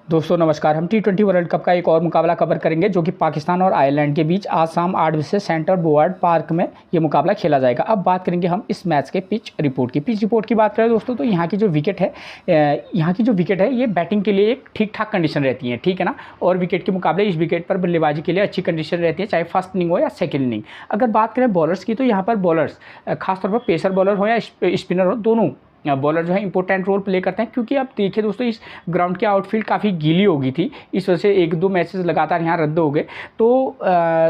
दोस्तों नमस्कार। हम T20 वर्ल्ड कप का एक और मुकाबला कवर करेंगे जो कि पाकिस्तान और आयरलैंड के बीच आज शाम 8 बजे से सेंटर बोवार्ड पार्क में ये मुकाबला खेला जाएगा। अब बात करेंगे हम इस मैच के पिच रिपोर्ट की बात करें दोस्तों, तो यहाँ की जो विकेट है ये बैटिंग के लिए एक ठीक ठाक कंडीशन रहती है, ठीक है ना। और विकेट के मुकाबले इस विकेट पर बल्लेबाजी के लिए अच्छी कंडीशन रहती है, चाहे फर्स्ट इनिंग हो या सेकेंड इनिंग। अगर बात करें बॉलर्स की, तो यहाँ पर बॉलर्स खासतौर पर पेसर बॉलर हो या स्पिनर हो, दोनों बॉलर जो है इंपॉर्टेंट रोल प्ले करते हैं। क्योंकि आप देखिए दोस्तों, इस ग्राउंड की आउटफील्ड काफ़ी गीली हो गई थी, इस वजह से 1-2 मैचेस लगातार यहाँ रद्द हो गए। तो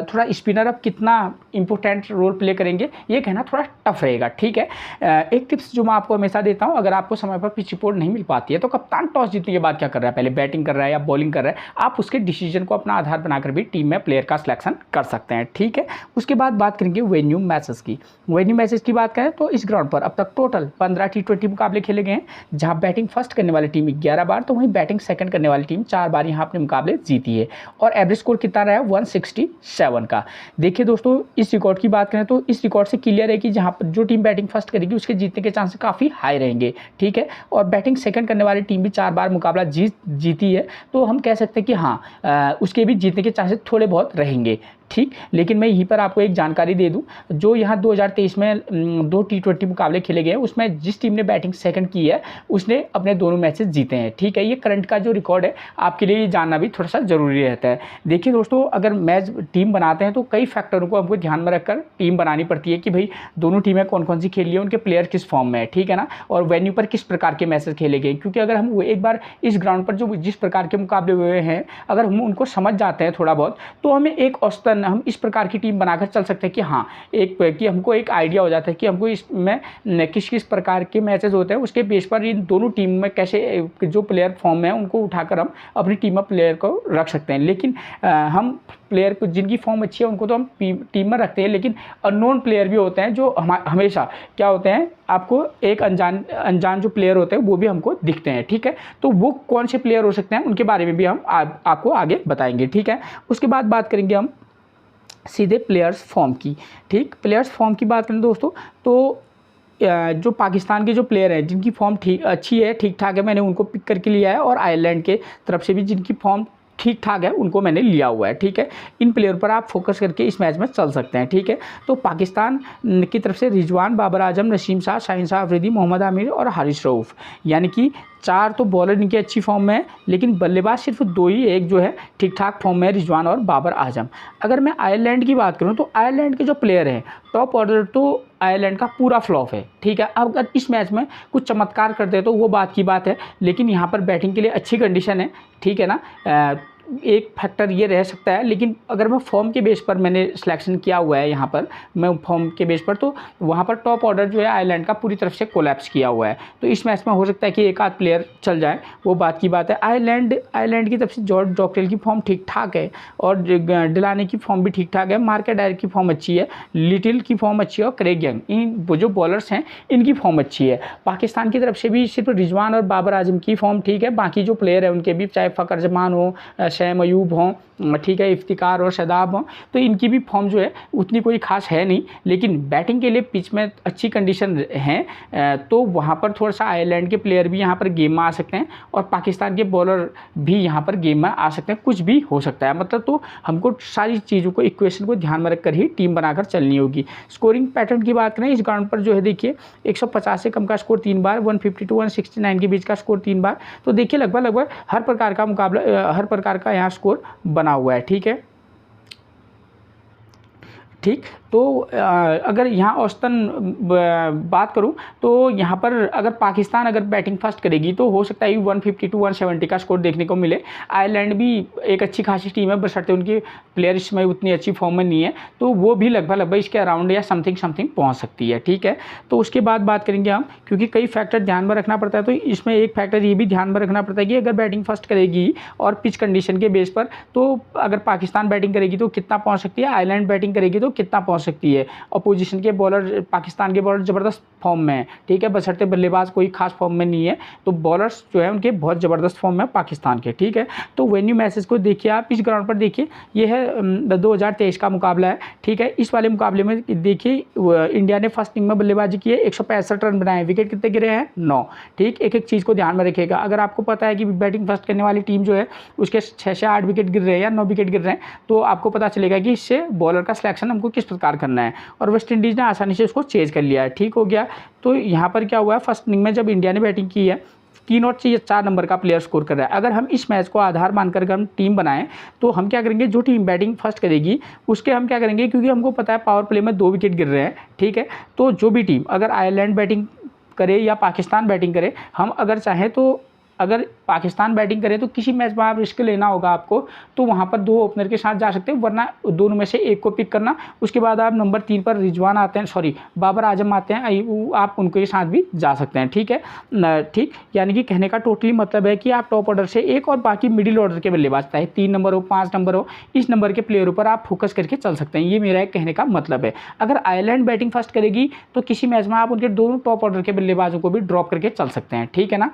थोड़ा स्पिनर अब कितना इंपॉर्टेंट रोल प्ले करेंगे ये कहना थोड़ा टफ रहेगा, ठीक है। एक टिप्स जो मैं आपको हमेशा देता हूँ, अगर आपको समय पर पिच रिपोर्ट नहीं मिल पाती है तो कप्तान टॉस जीतने के बाद क्या कर रहा है, पहले बैटिंग कर रहा है या बॉलिंग कर रहा है, आप उसके डिसीजन को अपना आधार बनाकर भी टीम में प्लेयर का सिलेक्शन कर सकते हैं, ठीक है। उसके बाद बात करेंगे वेन्यू मैचेस की बात करें तो इस ग्राउंड पर अब तक टोटल 15 T20 मुकाबले खेले गए हैं, जहां बैटिंग फर्स्ट करने वाली टीम 11 बार, तो वहीं बैटिंग सेकंड करने वाली टीम 4 बार यहां अपने मुकाबले जीती है। और एवरेज स्कोर कितना रहा है 167 का। देखिए दोस्तों, इस रिकॉर्ड की बात करें तो इस रिकॉर्ड से क्लियर है कि जहां पर जो टीम बैटिंग फर्स्ट करेगी उसके जीतने के चांसेस काफ़ी हाई रहेंगे, ठीक है। और बैटिंग सेकंड करने वाली टीम भी 4 बार मुकाबला जीती है, तो हम कह सकते हैं कि हाँ, उसके भी जीतने के चांसेस थोड़े बहुत रहेंगे, ठीक। लेकिन मैं यहीं पर आपको एक जानकारी दे दूं, जो यहाँ 2023 में 2 T20 मुकाबले खेले गए हैं, उसमें जिस टीम ने बैटिंग सेकंड की है उसने अपने दोनों मैचेस जीते हैं, ठीक है। ये करंट का जो रिकॉर्ड है, आपके लिए ये जानना भी थोड़ा सा ज़रूरी रहता है। देखिए दोस्तों, अगर मैच टीम बनाते हैं तो कई फैक्टरों को हमको ध्यान में रखकर टीम बनानी पड़ती है कि भाई दोनों टीमें कौन कौन सी खेल रही है, उनके प्लेयर किस फॉर्म में है, ठीक है ना, और वेन्यू पर किस प्रकार के मैचेस खेले गए। क्योंकि अगर हम एक बार इस ग्राउंड पर जो जिस प्रकार के मुकाबले हुए हैं, अगर हम उनको समझ जाते हैं थोड़ा बहुत, तो हमें एक औसतन हम इस प्रकार की टीम बनाकर चल सकते हैं कि हाँ, कि हमको एक आइडिया हो जाता है कि हमको इसमें किस किस प्रकार के मैचेस होते हैं, उसके बेस पर इन दोनों टीम में कैसे जो प्लेयर फॉर्म में है उनको उठाकर हम अपनी टीम में प्लेयर को रख सकते हैं। लेकिन हम प्लेयर को जिनकी फॉर्म अच्छी है उनको तो हम टीम में रखते हैं, लेकिन अननोन प्लेयर भी होते हैं जो हमेशा क्या होते हैं, आपको एक अनजान जो प्लेयर होते हैं वो भी हमको दिखते हैं, ठीक है। तो वो कौन से प्लेयर हो सकते हैं उनके बारे में भी हम आपको आगे बताएंगे, ठीक है। उसके बाद बात करेंगे हम सीधे प्लेयर्स फॉर्म की, ठीक। प्लेयर्स फॉर्म की बात करें दोस्तों, तो जो पाकिस्तान के जो प्लेयर हैं जिनकी फॉर्म अच्छी है, ठीक ठाक है, मैंने उनको पिक करके लिया है। और आयरलैंड के तरफ से भी जिनकी फॉर्म ठीक ठाक है उनको मैंने लिया हुआ है, ठीक है। इन प्लेयर पर आप फोकस करके इस मैच में चल सकते हैं, ठीक है। तो पाकिस्तान की तरफ से रिजवान, बाबर आजम, नसीम शाह, शाहीन शाह अफरीदी, मोहम्मद आमिर और हारिस रऊफ, यानी कि 4 तो बॉलर इनकी अच्छी फॉर्म में है, लेकिन बल्लेबाज सिर्फ 2 ही, एक जो है ठीक ठाक फॉर्म में है, रिजवान और बाबर आजम। अगर मैं आयरलैंड की बात करूं तो आयरलैंड के जो प्लेयर हैं, टॉप ऑर्डर तो आयरलैंड का पूरा फ्लॉप है, ठीक है। अब अगर इस मैच में कुछ चमत्कार करते हैं तो वो बात की बात है, लेकिन यहाँ पर बैटिंग के लिए अच्छी कंडीशन है, ठीक है ना। एक फैक्टर ये रह सकता है, लेकिन अगर मैं फॉर्म के बेस पर मैंने सिलेक्शन किया हुआ है, यहाँ पर मैं फॉर्म के बेस पर, तो वहाँ पर टॉप ऑर्डर जो है आयरलैंड का पूरी तरफ से कोलैप्स किया हुआ है। तो इस मैच में हो सकता है कि एक आध प्लेयर चल जाए, वो बात की बात है। आयरलैंड की तरफ से जॉर्ज डॉक्टेल की फॉर्म ठीक ठाक है, और डिलाने की फॉर्म भी ठीक ठाक है, मार्केट डायर की फॉर्म अच्छी है, लिटिल की फॉर्म अच्छी है, और क्रेग यंग, इन जो बॉलर्स हैं इनकी फॉर्म अच्छी है। पाकिस्तान की तरफ से भी सिर्फ रिजवान और बाबर आजम की फॉर्म ठीक है, बाकी जो प्लेयर है उनके भी, चाहे फ़खर जमान हो, शैम अयूब हों, ठीक है, इफ्तिकार और शादाब हों, तो इनकी भी फॉर्म जो है उतनी कोई खास है नहीं। लेकिन बैटिंग के लिए पिच में अच्छी कंडीशन है, तो वहाँ पर थोड़ा सा आयरलैंड के प्लेयर भी यहाँ पर गेम में आ सकते हैं, और पाकिस्तान के बॉलर भी यहाँ पर गेम में आ सकते हैं, कुछ भी हो सकता है। मतलब तो हमको सारी चीज़ों को, इक्वेशन को ध्यान में रखकर ही टीम बनाकर चलनी होगी। स्कोरिंग पैटर्न की बात करें, इस ग्राउंड पर जो है देखिए 150 से कम का स्कोर 3 बार, 150 to 169 के बीच का स्कोर 3 बार। तो देखिए लगभग हर प्रकार का मुकाबला, हर प्रकार का यहाँ स्कोर बना हुआ है, ठीक है, ठीक। तो अगर यहाँ औसतन बात करूँ तो यहाँ पर अगर पाकिस्तान अगर बैटिंग फर्स्ट करेगी तो हो सकता है 150 to 170 का स्कोर देखने को मिले। आयरलैंड भी एक अच्छी खासी टीम है, बशर्ते उनकी प्लेयर इसमें उतनी अच्छी फॉर्म में नहीं है, तो वो भी लगभग इसके अराउंड या समथिंग पहुँच सकती है, ठीक है। तो उसके बाद बात करेंगे हम, क्योंकि कई फैक्टर ध्यान में रखना पड़ता है, तो इसमें एक फैक्टर ये भी ध्यान में रखना पड़ता है कि अगर बैटिंग फर्स्ट करेगी और पिच कंडीशन के बेस पर, तो अगर पाकिस्तान बैटिंग करेगी तो कितना पहुँच सकती है, आयरलैंड बैटिंग करेगी तो तो कितना पहुंच सकती है। अपोजिशन के बॉलर, पाकिस्तान के बॉलर ज़बरदस्त फॉर्म में है, ठीक है, बशर्ते बल्लेबाज कोई खास फॉर्म में नहीं है, तो बॉलर्स जो है उनके बहुत ज़बरदस्त फॉर्म में पाकिस्तान के, ठीक है। तो वेन्यू मैचेस को देखिए आप, इस ग्राउंड पर देखिए, ये है 2023 का मुकाबला है, ठीक है। इस वाले मुकाबले में देखिए इंडिया ने फर्स्ट इनिंग में बल्लेबाजी की है, 165 रन बनाए, विकेट कितने गिरे हैं, 9, ठीक। एक एक चीज़ को ध्यान में रखिएगा, अगर आपको पता है कि बैटिंग फर्स्ट करने वाली टीम जो है उसके 6 से 8 विकेट गिर रहे हैं या 9 विकेट गिर रहे हैं, तो आपको पता चलेगा कि इससे बॉलर का सिलेक्शन हमको किस प्रकार करना है, और वेस्ट इंडीज़ ने आसानी से उसको चेज कर लिया है, ठीक हो गया। तो यहाँ पर क्या हुआ है, फर्स्ट इनिंग में जब इंडिया ने बैटिंग की है, की नॉट से ये 4 नंबर का प्लेयर स्कोर कर रहा है। अगर हम इस मैच को आधार मानकर हम टीम बनाएं तो हम क्या करेंगे, जो टीम बैटिंग फर्स्ट करेगी उसके हम क्या करेंगे, क्योंकि हमको पता है पावर प्ले में 2 विकेट गिर रहे हैं, ठीक है। तो जो भी टीम, अगर आयरलैंड बैटिंग करे या पाकिस्तान बैटिंग करे, हम अगर चाहें तो, अगर पाकिस्तान बैटिंग करे तो किसी मैच में आप रिस्क लेना होगा आपको, तो वहाँ पर 2 ओपनर के साथ जा सकते हैं, वरना दोनों में से एक को पिक करना। उसके बाद आप नंबर 3 पर रिजवान आते हैं, बाबर आजम आते हैं, आप उनके साथ भी जा सकते हैं, ठीक है, ठीक। यानी कि कहने का टोटली मतलब है कि आप टॉप ऑर्डर से एक और बाकी मिडिल ऑर्डर के बल्लेबाज, चाहे 3 नंबर हो, 5 नंबर हो, इस नंबर के प्लेयरों पर आप फोकस करके चल सकते हैं। ये मेरा एक कहने का मतलब है। अगर आयरलैंड बैटिंग फर्स्ट करेगी तो किसी मैच में आप उनके दोनों टॉप ऑर्डर के बल्लेबाजों को भी ड्रॉप करके चल सकते हैं, ठीक है ना।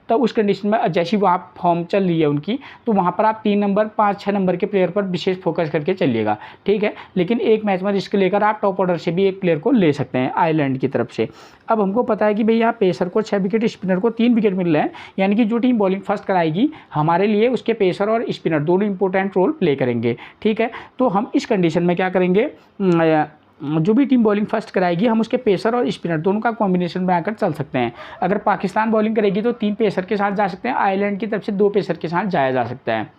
तो उस कंडीशन में जैसी वहाँ फॉर्म चल रही है उनकी, तो वहाँ पर आप 3 नंबर, 5-6 नंबर के प्लेयर पर विशेष फोकस करके चलिएगा, ठीक है। लेकिन एक मैच में रिस्क लेकर आप टॉप ऑर्डर से भी एक प्लेयर को ले सकते हैं आयरलैंड की तरफ से। अब हमको पता है कि भाई यहाँ पेसर को 6 विकेट, स्पिनर को 3 विकेट मिल रहे हैं, यानी कि जो टीम बॉलिंग फर्स्ट कराएगी हमारे लिए उसके पेसर और स्पिनर दोनों इंपॉर्टेंट रोल प्ले करेंगे, ठीक है। तो हम इस कंडीशन में क्या करेंगे, जो भी टीम बॉलिंग फर्स्ट कराएगी हम उसके पेसर और स्पिनर दोनों का कॉम्बिनेशन बनाकर चल सकते हैं। अगर पाकिस्तान बॉलिंग करेगी तो 3 पेसर के साथ जा सकते हैं, आयरलैंड की तरफ से 2 पेसर के साथ जाया जा सकता है,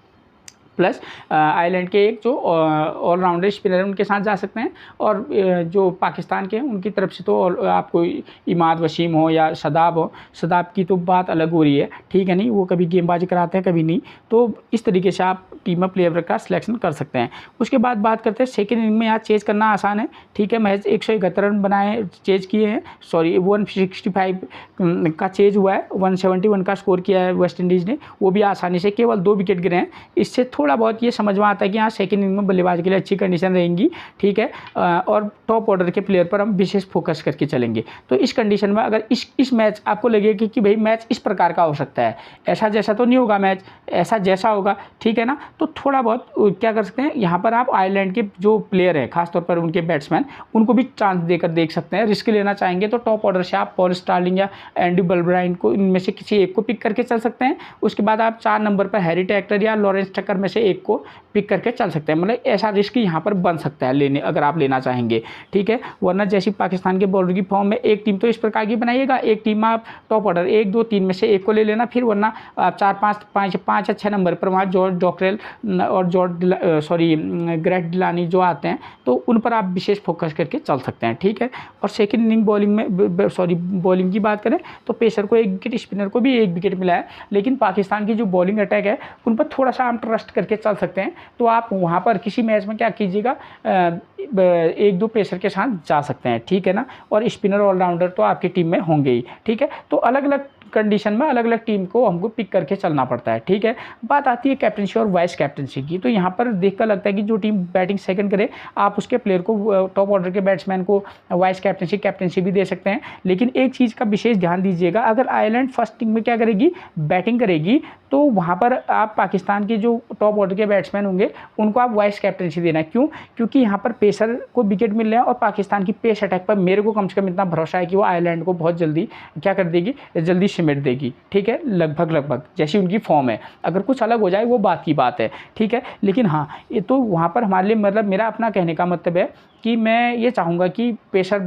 प्लस आयरलैंड के एक जो ऑलराउंडर स्पिनर है उनके साथ जा सकते हैं, और जो पाकिस्तान के हैं उनकी तरफ से तो आपको इमाद वसीम हो या शदाब हो, शदाब की तो बात अलग हो रही है, ठीक है, नहीं वो कभी गेंदबाजी कराते हैं कभी नहीं, तो इस तरीके से आप टीम में प्लेयर का सिलेक्शन कर सकते हैं। उसके बाद बात करते हैं सेकेंड इनिंग में, यहाँ चेज करना आसान है, ठीक है। महज 171 रन बनाए, चेज किए हैं, 165 का चेज हुआ है, 171 का स्कोर किया है वेस्ट इंडीज़ ने, वो भी आसानी से, केवल 2 विकेट गिरे हैं। इससे थोड़ा बहुत ये समझ में आता है कि यहाँ सेकंड इनिंग में बल्लेबाज के लिए अच्छी कंडीशन रहेंगी, ठीक है, और टॉप ऑर्डर के प्लेयर पर हम विशेष फोकस करके चलेंगे। तो इस कंडीशन में अगर इस मैच आपको लगेगा कि भाई मैच इस प्रकार का हो सकता है, ऐसा जैसा तो नहीं होगा मैच, ऐसा जैसा होगा, ठीक है ना, तो थोड़ा बहुत क्या कर सकते हैं, यहाँ पर आप आयरलैंड के जो प्लेयर हैं खासतौर पर उनके बैट्समैन, उनको भी चांस देकर देख सकते हैं। रिस्क लेना चाहेंगे तो टॉप ऑर्डर से आप पॉल स्टार्लिंग या एंडी बल्ब्राइन को, इनमें से किसी एक को पिक करके चल सकते हैं। उसके बाद आप 4 नंबर पर हैरी टेक्टर या लॉरेंस टक्कर में से एक को पिक करके चल सकते हैं। मतलब ऐसा रिस्क यहाँ पर बन सकता है लेने, अगर आप लेना चाहेंगे, ठीक है। वरना जैसी पाकिस्तान के बॉलर की फॉर्म में एक टीम तो इस प्रकार की बनाइएगा, एक टीम आप टॉप ऑर्डर 1, 2, 3 में से एक को ले लेना, फिर वरना आप 4, 5 या 6 नंबर पर वहाँ जॉर्ज डॉकरेल और ग्रेट डिलानी जो आते हैं, तो उन पर आप विशेष फोकस करके चल सकते हैं, ठीक है। और सेकंड इनिंग बॉलिंग की बात करें तो पेसर को 1 विकेट, स्पिनर को भी 1 विकेट मिला है, लेकिन पाकिस्तान की जो बॉलिंग अटैक है उन पर थोड़ा सा हम ट्रस्ट करके चल सकते हैं। तो आप वहाँ पर किसी मैच में क्या कीजिएगा, 1-2 पेसर के साथ जा सकते हैं, ठीक है ना, और स्पिनर ऑलराउंडर तो आपकी टीम में होंगे ही, ठीक है। तो अलग अलग कंडीशन में अलग अलग टीम को हमको पिक करके चलना पड़ता है, ठीक है। बात आती है कैप्टनसी और वाइस कैप्टनसी की, तो यहाँ पर देखकर लगता है कि जो टीम बैटिंग सेकंड करे आप उसके प्लेयर को, टॉप ऑर्डर के बैट्समैन को वाइस कैप्टनसी भी दे सकते हैं। लेकिन एक चीज़ का विशेष ध्यान दीजिएगा, अगर आयरलैंड फर्स्ट इनिंग में क्या करेगी, बैटिंग करेगी, तो वहाँ पर आप पाकिस्तान के जो टॉप ऑर्डर के बैट्समैन होंगे उनको आप वाइस कैप्टनसी देना। क्यों? क्योंकि यहाँ पर पेसर को विकेट मिल रहे हैं और पाकिस्तान की पेस अटैक पर मेरे को कम से कम इतना भरोसा है कि वो आयरलैंड को बहुत जल्दी क्या कर देगी, जल्दी सिमट देगी, ठीक है, लगभग जैसी उनकी फॉर्म है। अगर कुछ अलग हो जाए वो बात की बात है, ठीक है। लेकिन हाँ, ये तो वहाँ पर हमारे लिए, मतलब मेरा अपना कहने का मतलब है कि मैं ये चाहूँगा कि पेसर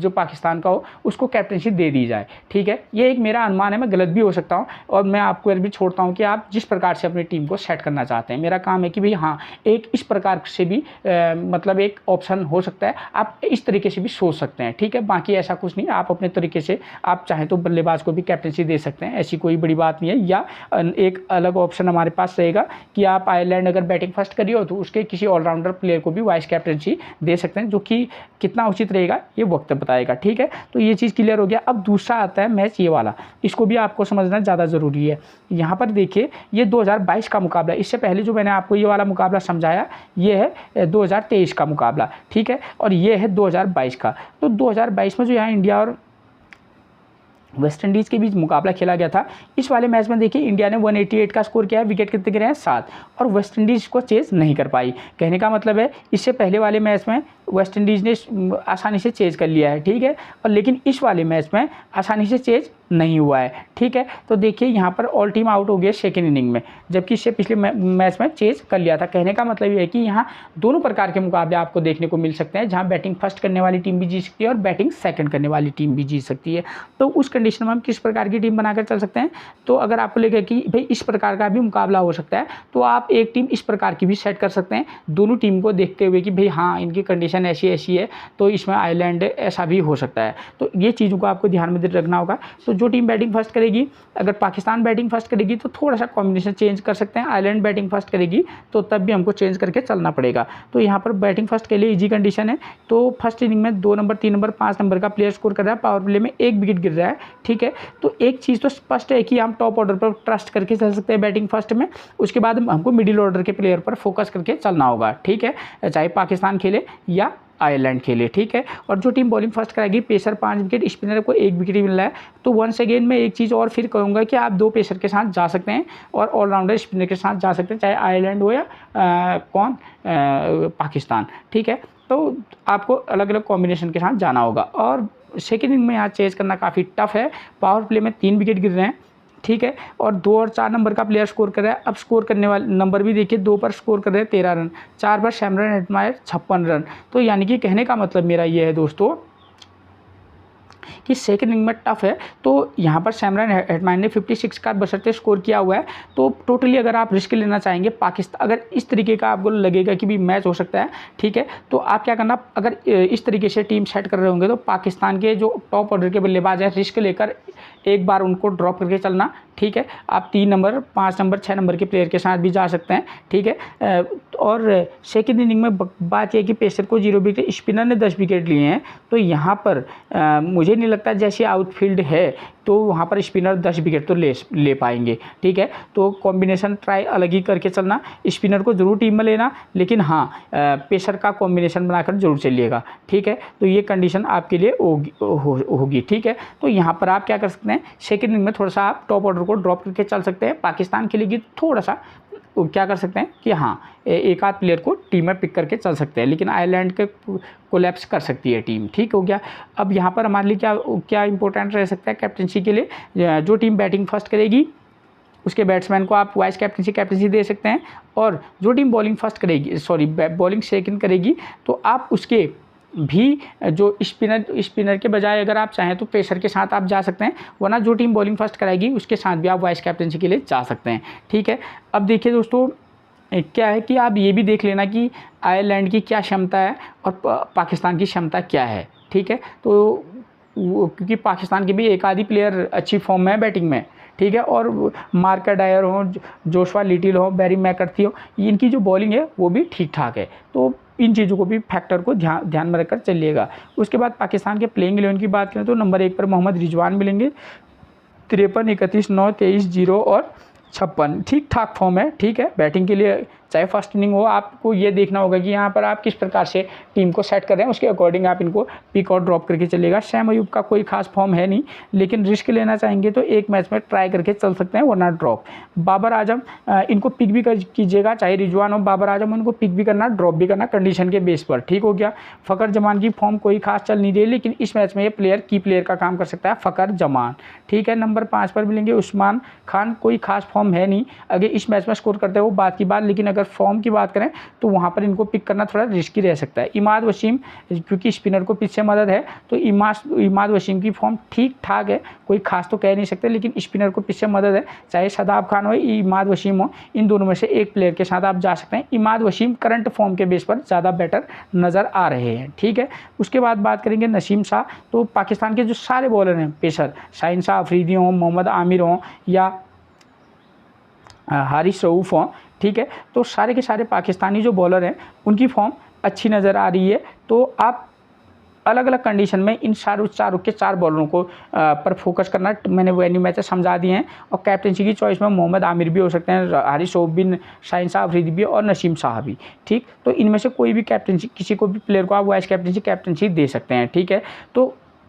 जो पाकिस्तान का हो उसको कैप्टनसी दे दी जाए, ठीक है। ये एक मेरा अनुमान है, मैं गलत भी हो सकता हूँ, और मैं आपको भी छोड़ता हूँ कि आप जिस प्रकार से अपनी टीम को सेट करना चाहते हैं। मेरा काम है कि भाई हाँ, एक इस प्रकार से भी मतलब एक ऑप्शन हो सकता है, आप इस तरीके से भी सोच सकते हैं, ठीक है। बाकी ऐसा कुछ नहीं, आप अपने तरीके से आप चाहें तो बल्लेबाज को भी कैप्टनसी कैप्टनसी दे सकते हैं, ऐसी कोई बड़ी बात नहीं है। या एक अलग ऑप्शन हमारे पास रहेगा कि आप आयरलैंड अगर बैटिंग फर्स्ट करिए हो तो उसके किसी ऑलराउंडर प्लेयर को भी वाइस कैप्टनसी दे सकते हैं, जो कि कितना उचित रहेगा ये वक्त बताएगा। ठीक है, तो ये चीज़ क्लियर हो गया। अब दूसरा आता है मैच ये वाला, इसको भी आपको समझना ज़्यादा ज़रूरी है। यहाँ पर देखिए ये 2022 का मुकाबला, इससे पहले जो मैंने आपको ये वाला मुकाबला समझाया ये है 2023 का मुकाबला। ठीक है, और ये है 2022 का। तो 2022 में जो यहाँ इंडिया और वेस्ट इंडीज़ के बीच मुकाबला खेला गया था, इस वाले मैच में देखिए इंडिया ने 188 का स्कोर किया है, विकेट कितने गिरे हैं 7, और वेस्ट इंडीज़ को चेज़ नहीं कर पाई। कहने का मतलब है इससे पहले वाले मैच में वेस्ट इंडीज़ ने आसानी से चेज़ कर लिया है। ठीक है, और लेकिन इस वाले मैच में आसानी से चेज़ नहीं हुआ है। ठीक है, तो देखिए यहाँ पर ऑल टीम आउट हो गया सेकेंड इनिंग में, जबकि इससे पिछले मैच में चेज़ कर लिया था। कहने का मतलब ये है कि यहाँ दोनों प्रकार के मुकाबले आपको देखने को मिल सकते हैं, जहाँ बैटिंग फर्स्ट करने वाली टीम भी जीत सकती है और बैटिंग सेकंड करने वाली टीम भी जीत सकती है। तो उस कंडीशन में हम किस प्रकार की टीम बनाकर चल सकते हैं, तो अगर आपको लगे कि भाई इस प्रकार का भी मुकाबला हो सकता है, तो आप एक टीम इस प्रकार की भी सेट कर सकते हैं, दोनों टीम को देखते हुए कि भाई हाँ इनकी कंडीशन ऐसी ऐसी है, तो इसमें आयरलैंड ऐसा भी हो सकता है। तो ये चीज़ों को आपको ध्यान में रखना होगा। तो जो टीम बैटिंग फर्स्ट करेगी, अगर पाकिस्तान बैटिंग फर्स्ट करेगी तो थोड़ा सा कॉम्बिनेशन चेंज कर सकते हैं, आयरलैंड बैटिंग फर्स्ट करेगी तो तब भी हमको चेंज करके चलना पड़ेगा। तो यहाँ पर बैटिंग फर्स्ट के लिए इजी कंडीशन है। तो फर्स्ट इनिंग में 2 नंबर 3 नंबर 5 नंबर का प्लेयर स्कोर कर रहा है, पावर प्ले में 1 विकेट गिर रहा है। ठीक है, तो एक चीज़ तो स्पष्ट है कि हम टॉप ऑर्डर पर ट्रस्ट करके चल सकते हैं बैटिंग फर्स्ट में, उसके बाद हमको मिडिल ऑर्डर के प्लेयर पर फोकस करके चलना होगा। ठीक है, चाहे पाकिस्तान खेले या आयरलैंड खेले। ठीक है, और जो टीम बॉलिंग फर्स्ट कराएगी, पेसर 5 विकेट, स्पिनर को 1 विकेट ही मिल रहा है। तो वंस अगेन मैं एक चीज़ और फिर कहूँगा कि आप 2 पेसर के साथ जा सकते हैं और ऑलराउंडर स्पिनर के साथ जा सकते हैं, चाहे आयरलैंड हो या पाकिस्तान। ठीक है, तो आपको अलग अलग कॉम्बिनेशन के साथ जाना होगा। और सेकेंड इनिंग में यहाँ चेज करना काफ़ी टफ है, पावर प्ले में 3 विकेट गिर रहे हैं। ठीक है, और 2 और 4 नंबर का प्लेयर स्कोर कर रहा है। अब स्कोर करने वाले नंबर भी देखिए, 2 पर स्कोर कर रहे हैं 13 रन, 4 पर सैमरन हेटमायर 56 रन। तो यानी कि कहने का मतलब मेरा ये है दोस्तों कि सेकंड इनिंग में टफ है। तो यहाँ पर सैमरन हेटमायर ने 56 का बशर्ते स्कोर किया हुआ है। तो टोटली अगर आप रिस्क लेना चाहेंगे पाकिस्तान, अगर इस तरीके का आपको लगेगा कि भी मैच हो सकता है, ठीक है, तो आप क्या करना, अगर इस तरीके से टीम सेट कर रहे होंगे तो पाकिस्तान के जो टॉप ऑर्डर के बल्लेबाज हैं, रिस्क लेकर एक बार उनको ड्रॉप करके चलना। ठीक है, आप 3 नंबर 5 नंबर 6 नंबर के प्लेयर के साथ भी जा सकते हैं। ठीक है, और सेकेंड इनिंग में बात यह कि पेसर को 0 विकेट, स्पिनर ने 10 विकेट लिए हैं। तो यहाँ पर मुझे नहीं लगता जैसे आउटफील्ड है तो वहाँ पर स्पिनर 10 विकेट तो ले पाएंगे। ठीक है, तो कॉम्बिनेशन ट्राई अलग ही करके चलना, स्पिनर को जरूर टीम में लेना, लेकिन हाँ पेसर का कॉम्बिनेशन बनाकर जरूर चलिएगा। ठीक है, तो ये कंडीशन आपके लिए होगी। ठीक है, तो यहाँ पर आप क्या कर सकते हैं, सेकेंड इनिंग में थोड़ा सा आप टॉप ऑर्डर को ड्रॉप करके चल सकते हैं। पाकिस्तान के लिए थोड़ा सा क्या कर सकते हैं कि हाँ एक आध प्लेयर को टीम में पिक करके चल सकते हैं, लेकिन आयरलैंड के कोलैप्स कर सकती है टीम। ठीक हो गया। अब यहाँ पर हमारे लिए क्या इंपॉर्टेंट रह सकता है कैप्टनसी के लिए, जो टीम बैटिंग फर्स्ट करेगी उसके बैट्समैन को आप वाइस कैप्टनसी दे सकते हैं, और जो टीम बॉलिंग फर्स्ट करेगी बॉलिंग सेकंड करेगी तो आप उसके भी जो स्पिनर के बजाय अगर आप चाहें तो पेसर के साथ आप जा सकते हैं, वरना जो टीम बॉलिंग फर्स्ट कराएगी उसके साथ भी आप वाइस कैप्टनसी के लिए जा सकते हैं। ठीक है, अब देखिए दोस्तों क्या है कि आप ये भी देख लेना कि आयरलैंड की क्या क्षमता है और पाकिस्तान की क्षमता क्या है। ठीक है, तो क्योंकि पाकिस्तान के भी एक आधी प्लेयर अच्छी फॉर्म में है बैटिंग में। ठीक है, और मार्कर डायर हो, जोशुआ लिटिल हो, बैरी मैकर्थी हो, इनकी जो बॉलिंग है वो भी ठीक ठाक है। तो इन चीज़ों को भी फैक्टर को ध्यान में रखकर चलिएगा। उसके बाद पाकिस्तान के प्लेइंग 11 की बात करें तो नंबर 1 पर मोहम्मद रिजवान मिलेंगे, 53, 31, 9, 23, 0 और 56 ठीक ठाक फॉर्म है। ठीक है, बैटिंग के लिए चाहे फर्स्ट इनिंग हो, आपको ये देखना होगा कि यहाँ पर आप किस प्रकार से टीम को सेट कर रहे हैं, उसके अकॉर्डिंग आप इनको पिक और ड्रॉप करके चलेगा। शैम अयूब का कोई खास फॉर्म है नहीं, लेकिन रिस्क लेना चाहेंगे तो एक मैच में ट्राई करके चल सकते हैं, वरना ड्रॉप। बाबर आजम इनको पिक भी कीजिएगा, चाहे रिजवान हो बाबर आजम, उनको पिक भी करना ड्रॉप भी करना कंडीशन के बेस पर। ठीक हो गया। फ़खर जमान की फॉर्म कोई खास चल नहीं रही, लेकिन इस मैच में ये प्लेयर की प्लेयर का काम कर सकता है, फ़खर जमान। ठीक है, नंबर 5 पर मिलेंगे उस्मान खान, कोई खास फॉर्म है नहीं, अगर इस मैच में स्कोर करते हो बात की बात, लेकिन अगर अगर फॉर्म की बात करें तो वहाँ पर इनको पिक करना थोड़ा रिस्की रह सकता है। इमाद वसीम, क्योंकि स्पिनर को पिच से मदद है तो इमाद वसीम की फॉर्म ठीक ठाक है, कोई खास तो कह नहीं सकते, लेकिन स्पिनर को पिच से मदद है। चाहे शादाब खान हो, इमाद वसीम हो, इन दोनों में से एक प्लेयर के साथ आप जा सकते हैं। इमाद वसीम करंट फॉर्म के बेस पर ज़्यादा बेटर नज़र आ रहे हैं, ठीक है। उसके बाद बात करेंगे नसीम शाह। तो पाकिस्तान के जो सारे बॉलर हैं पेसर, शाहीन शाह अफरीदी हों, मोहम्मद आमिर हों या हारिस रऊफ़ हों, ठीक है, तो सारे के सारे पाकिस्तानी जो बॉलर हैं उनकी फॉर्म अच्छी नज़र आ रही है। तो आप अलग अलग कंडीशन में इन चार बॉलरों को पर फोकस करना, मैंने वेन्यू मैचेस समझा दिए हैं। और कैप्टनसी की चॉइस में मोहम्मद आमिर भी हो सकते हैं, हारिस रऊफ़ भी, शाहीन शाह अफरीदी भी और नसीम शाह भी, ठीक। तो इनमें से कोई भी कैप्टनसी, किसी को भी प्लेयर को आप वाइस कैप्टनसी दे सकते हैं, ठीक है। तो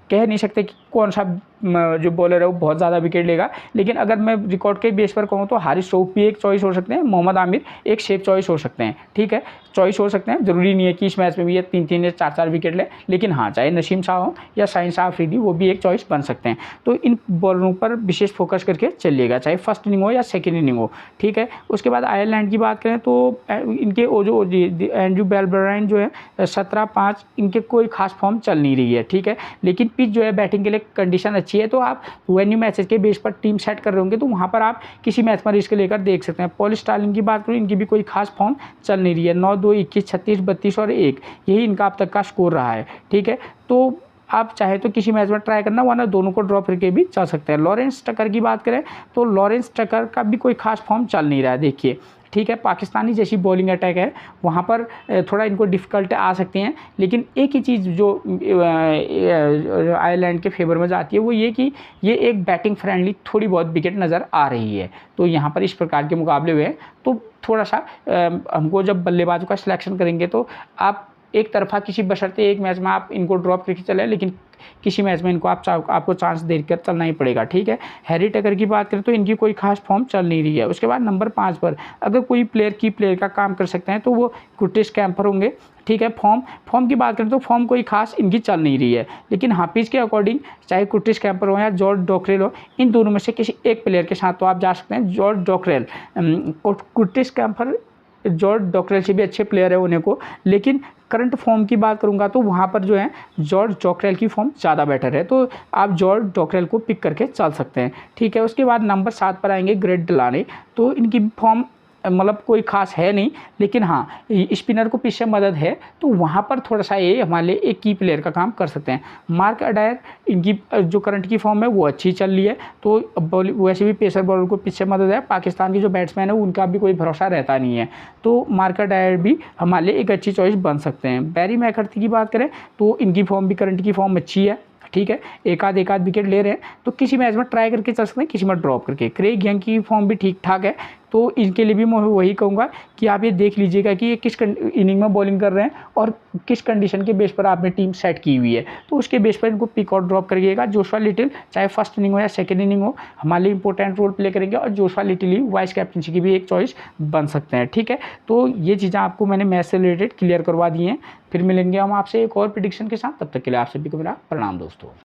कह नहीं सकते कि कौन सा जो बॉलर है वो बहुत ज़्यादा विकेट लेगा, लेकिन अगर मैं रिकॉर्ड के बेस पर कहूँ तो हारिस रऊफ़ भी एक चॉइस हो सकते हैं, मोहम्मद आमिर एक सेफ चॉइस हो सकते हैं, ठीक है। चॉइस हो सकते हैं, ज़रूरी नहीं है कि इस मैच में भी ये 3-3 या 4-4 विकेट ले, लेकिन हाँ, चाहे नसीम शाह हो या शाहीन शाह अफरीदी, वो भी एक चॉइस बन सकते हैं। तो इन बॉलरों पर विशेष फोकस करके चलिएगा, चाहे फर्स्ट इनिंग हो या सेकेंड इनिंग हो, ठीक है। उसके बाद आयरलैंड की बात करें तो इनके जो एंड्रू बेलब्राइन जो है 17-5, इनके कोई खास फॉर्म चल नहीं रही है, ठीक है। लेकिन पिच जो है बैटिंग के लिए कंडीशन अच्छी है, तो आप वेन्यू मैचेस के बेस पर टीम सेट कर रहे होंगे तो वहाँ पर आप किसी मैच में रिस्क लेकर देख सकते हैं। पॉल स्टार्लिंग की बात करूँ, इनकी भी कोई खास फॉर्म चल नहीं रही है, 9-2, 21, 36, 32 और 1, यही इनका अब तक का स्कोर रहा है, ठीक है। तो आप चाहे तो किसी मैच में ट्राई करना, वरना दोनों को ड्रॉप करके भी चल सकते हैं। लॉरेंस टकर की बात करें तो लॉरेंस टकर का भी कोई खास फॉर्म चल नहीं रहा है, देखिए, ठीक है। पाकिस्तानी जैसी बॉलिंग अटैक है, वहाँ पर थोड़ा इनको डिफ़िकल्ट आ सकती हैं, लेकिन एक ही चीज़ जो आयरलैंड के फेवर में जाती है वो ये कि ये एक बैटिंग फ्रेंडली थोड़ी बहुत विकेट नज़र आ रही है। तो यहाँ पर इस प्रकार के मुकाबले हुए हैं तो थोड़ा सा हमको जब बल्लेबाजों का सिलेक्शन करेंगे तो आप एक तरफा किसी बशर्ते एक मैच में आप इनको ड्रॉप करके चले, लेकिन किसी मैच में इनको आपको चांस देकर चलना ही पड़ेगा, ठीक है। हैरी टकर की बात करें तो इनकी कोई खास फॉर्म चल नहीं रही है। उसके बाद नंबर 5 पर अगर कोई प्लेयर का काम कर सकते हैं तो वो कुर्टिस कैम्पर होंगे, ठीक है। फॉर्म की बात करें तो फॉर्म कोई खास इनकी चल नहीं रही है, लेकिन हाँ, पिच के अकॉर्डिंग चाहे कुर्टिस कैम्पर हो या जॉर्ज डॉकरेल हो, इन दोनों में से किसी एक प्लेयर के साथ तो आप जा सकते हैं। George Dockrell, Curtis Campher George Dockrell से भी अच्छे प्लेयर है उन्हें को, लेकिन करंट फॉर्म की बात करूंगा तो वहाँ पर जो है जॉर्ज डॉकरेल की फॉर्म ज़्यादा बेटर है, तो आप जॉर्ज डॉकरेल को पिक करके चल सकते हैं, ठीक है। उसके बाद नंबर 7 पर आएंगे ग्रेट डिलानी। तो इनकी फॉर्म मतलब कोई खास है नहीं, लेकिन हाँ, स्पिनर को पीछे मदद है, तो वहाँ पर थोड़ा सा ये हमारे लिए एक की प्लेयर का काम कर सकते हैं। मार्क अडायर, इनकी जो करंट की फॉर्म है वो अच्छी चल रही है, तो वैसे भी पेसर बॉलर को पीछे मदद है। पाकिस्तान के जो बैट्समैन है उनका भी कोई भरोसा रहता नहीं है, तो मार्क अडायर भी हमारे लिए एक अच्छी चॉइस बन सकते हैं। बैरी मैकर्थी की बात करें तो इनकी फॉर्म भी, करंट की फॉर्म अच्छी है, ठीक है। एक आध विकेट ले रहे हैं तो किसी मैच में ट्राई करके चल सकते हैं, किसी में ड्रॉप करके। क्रेग यंग की फॉर्म भी ठीक ठाक है, तो इनके लिए भी मैं वही कहूँगा कि आप ये देख लीजिएगा कि ये किस इनिंग में बॉलिंग कर रहे हैं और किस कंडीशन के बेस पर आपने टीम सेट की हुई है, तो उसके बेस पर इनको पिक और ड्रॉप करिएगा। जोशुआ लिटिल चाहे फर्स्ट इनिंग हो या सेकेंड इनिंग हो, हमारे लिए इंपॉर्टेंट रोल प्ले करेंगे, और जोशुआ लिटिल ही वाइस कैप्टनसी की भी एक चॉइस बन सकते हैं, ठीक है। तो ये चीज़ें आपको मैंने मैच से रिलेटेड क्लियर करवा दी हैं। फिर मिलेंगे हम आपसे एक और प्रेडिक्शन के साथ, तब तक के लिए आप सभी को मेरा प्रणाम दोस्तों।